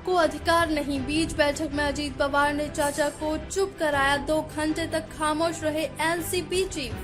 आपको अधिकार नहीं। बीच बैठक में अजीत पवार ने चाचा को चुप कराया। 2 घंटे तक खामोश रहे एनसीपी चीफ।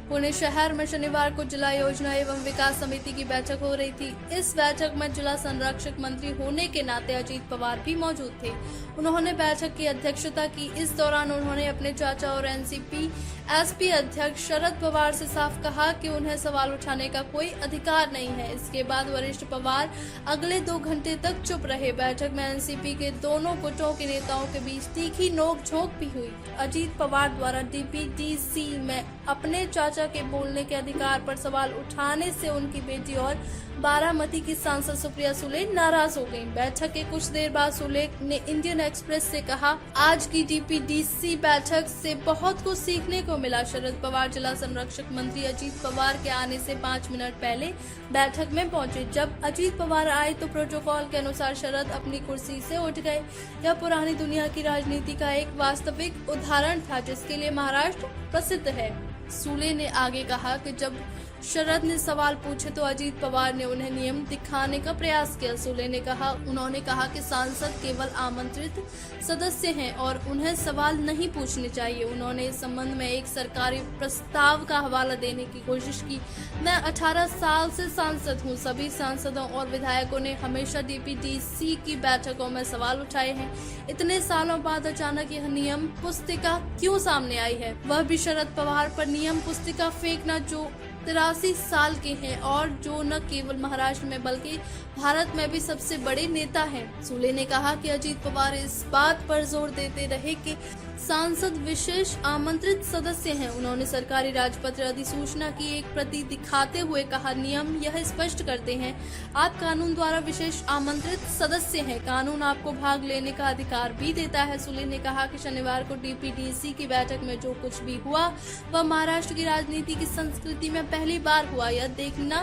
पुणे शहर में शनिवार को जिला योजना एवं विकास समिति की बैठक हो रही थी। इस बैठक में जिला संरक्षक मंत्री होने के नाते अजीत पवार भी मौजूद थे। उन्होंने बैठक की अध्यक्षता की। इस दौरान उन्होंने अपने चाचा और एनसीपी एसपी अध्यक्ष शरद पवार से साफ कहा कि उन्हें सवाल उठाने का कोई अधिकार नहीं है। इसके बाद वरिष्ठ पवार अगले 2 घंटे तक चुप रहे। बैठक में एनसीपी के दोनों गुटों के नेताओं के बीच तीखी नोक-झोंक भी हुई। अजीत पवार द्वारा डीपीडीसी में अपने चाचा के बोलने के अधिकार पर सवाल उठाने से उनकी बेटी और बारामती की सांसद सुप्रिया सुले नाराज हो गयी। बैठक के कुछ देर बाद सुले ने इंडियन एक्सप्रेस से कहा, आज की डीपीडीसी बैठक से बहुत कुछ सीखने को मिला। शरद पवार जिला संरक्षक मंत्री अजीत पवार के आने से 5 मिनट पहले बैठक में पहुंचे। जब अजीत पवार आए तो प्रोटोकॉल के अनुसार शरद अपनी कुर्सी से उठ गए। यह पुरानी दुनिया की राजनीति का एक वास्तविक उदाहरण था जिसके लिए महाराष्ट्र प्रसिद्ध है। सूले ने आगे कहा कि जब शरद ने सवाल पूछे तो अजीत पवार ने उन्हें नियम दिखाने का प्रयास किया। सूले ने कहा, उन्होंने कहा कि सांसद केवल आमंत्रित सदस्य हैं और उन्हें सवाल नहीं पूछने चाहिए। उन्होंने इस संबंध में एक सरकारी प्रस्ताव का हवाला देने की कोशिश की। मैं 18 साल से सांसद हूं। सभी सांसदों और विधायकों ने हमेशा डीपीडीसी की बैठकों में सवाल उठाए हैं। इतने सालों बाद अचानक यह नियम पुस्तिका क्यों सामने आई है, वह भी शरद पवार पर नियम पुस्तिका फेंकना जो 83 साल के हैं और जो न केवल महाराष्ट्र में बल्कि भारत में भी सबसे बड़े नेता हैं। सूले ने कहा कि अजीत पवार इस बात पर जोर देते रहे कि सांसद विशेष आमंत्रित सदस्य हैं। उन्होंने सरकारी राजपत्र अधिसूचना की एक प्रति दिखाते हुए कहा, नियम यह स्पष्ट करते हैं आप कानून द्वारा विशेष आमंत्रित सदस्य हैं। कानून आपको भाग लेने का अधिकार भी देता है। सूले ने कहा कि शनिवार को डीपीडीसी की बैठक में जो कुछ भी हुआ वह महाराष्ट्र की राजनीति की संस्कृति में पहली बार हुआ। यह देखना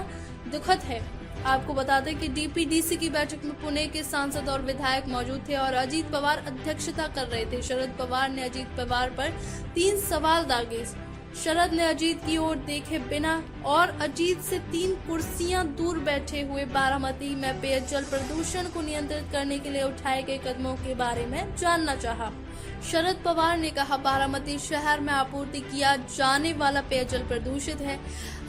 दुखद है। आपको बता दें कि डीपीडीसी की बैठक में पुणे के सांसद और विधायक मौजूद थे और अजीत पवार अध्यक्षता कर रहे थे। शरद पवार ने अजीत पवार पर 3 सवाल दागे। शरद ने अजीत की ओर देखे बिना और अजीत से 3 कुर्सियां दूर बैठे हुए बारामती में पेयजल प्रदूषण को नियंत्रित करने के लिए उठाए गए कदमों के बारे में जानना चाहा। शरद पवार ने कहा, बारामती शहर में आपूर्ति किया जाने वाला पेयजल प्रदूषित है।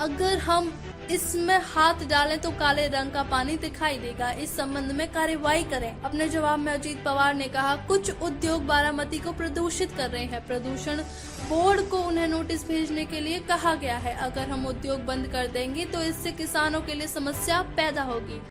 अगर हम इसमें हाथ डालें तो काले रंग का पानी दिखाई देगा। इस संबंध में कार्रवाई करें। अपने जवाब में अजीत पवार ने कहा, कुछ उद्योग बारामती को प्रदूषित कर रहे हैं। प्रदूषण बोर्ड को उन्हें नोटिस भेजने के लिए कहा गया है। अगर हम उद्योग बंद कर देंगे तो इससे किसानों के लिए समस्या पैदा होगी।